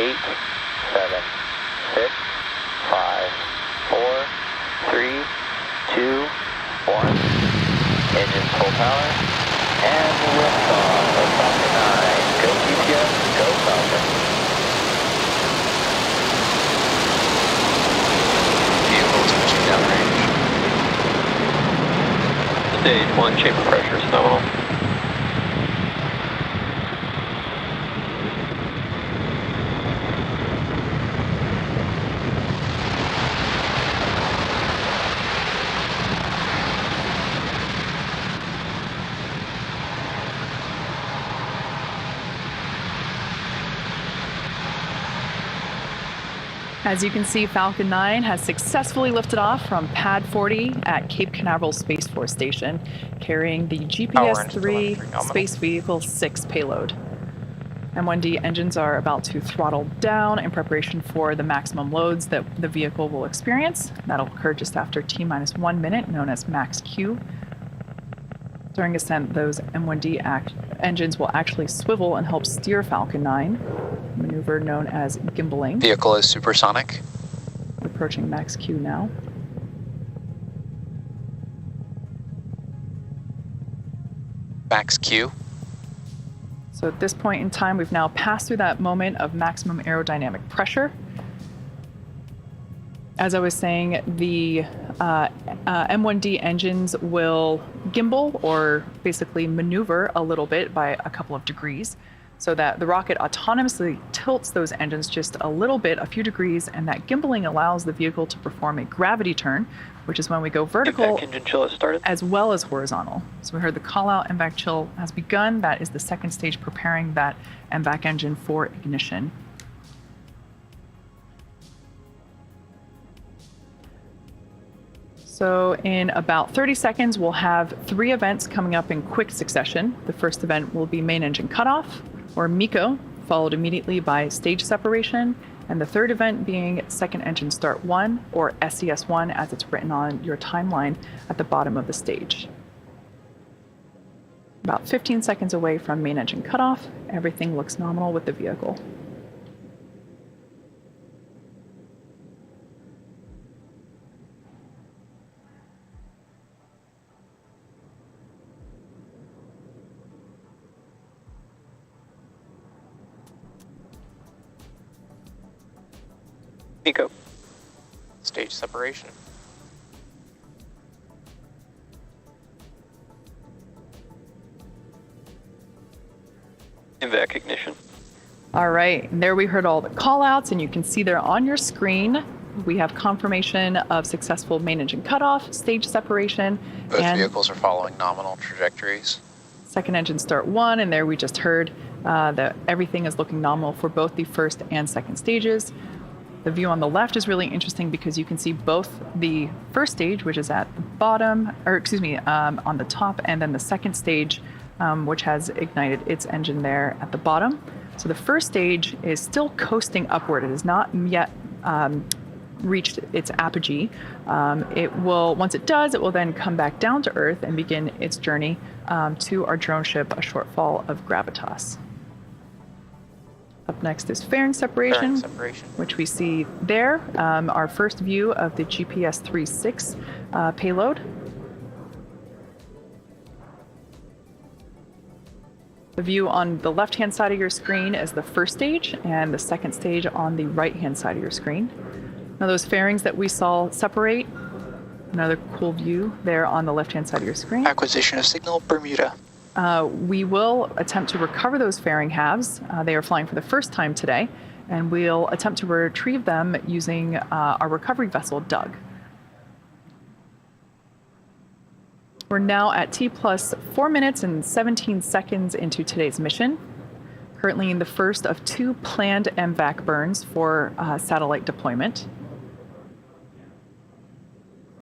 8, 7, 6, 5, 4, 3, 2, 1. Engines full power. And liftoff of Falcon 9. Go GPS, go Falcon. Vehicle touching downrange. Stage 1 chamber pressure is nominal. As you can see, Falcon 9 has successfully lifted off from Pad 40 at Cape Canaveral Space Force Station, carrying the GPS-3 Space Vehicle 6 payload. M1D engines are about to throttle down in preparation for the maximum loads that the vehicle will experience. That'll occur just after T-minus 1 minute, known as max Q. During ascent, those M1D engines will actually swivel and help steer Falcon 9, a maneuver known as gimbaling. Vehicle is supersonic. Approaching max Q now. Max Q. So at this point in time, we've now passed through that moment of maximum aerodynamic pressure. As I was saying, the M1D engines will gimbal, or basically maneuver a little bit by a couple of degrees, so that the rocket autonomously tilts those engines just a little bit, a few degrees, and that gimbaling allows the vehicle to perform a gravity turn, which is when we go vertical engine chill has started, as well as horizontal. So we heard the call out, MVAC chill has begun. That is the second stage preparing that MVAC engine for ignition. So in about 30 seconds, we'll have 3 events coming up in quick succession. The first event will be main engine cutoff, or MECO, followed immediately by stage separation, and the third event being second engine start 1, or SES1 as it's written on your timeline at the bottom of the stage. About 15 seconds away from main engine cutoff, everything looks nominal with the vehicle. MECO. Stage separation. MVAC ignition. All right, and there we heard all the call outs, and you can see there on your screen, we have confirmation of successful main engine cutoff, stage separation. Both and vehicles are following nominal trajectories. second engine start 1, and there we just heard that everything is looking nominal for both the first and second stages. The view on the left is really interesting because you can see both the first stage, which is at the bottom, or excuse me, on the top, and then the second stage, which has ignited its engine there at the bottom. So the first stage is still coasting upward. It has not yet reached its apogee. It will, once it does, it will then come back down to Earth and begin its journey to our drone ship, a shortfall of gravitas. Up next is fairing separation, which we see there, our first view of the GPS-3 payload. The view on the left-hand side of your screen is the first stage, and the second stage on the right-hand side of your screen. Now those fairings that we saw separate, another cool view there on the left-hand side of your screen. Acquisition of signal, Bermuda. We will attempt to recover those fairing halves. They are flying for the first time today, and we'll attempt to retrieve them using our recovery vessel, Doug. We're now at T plus 4 minutes and 17 seconds into today's mission, currently in the first of 2 planned MVAC burns for satellite deployment.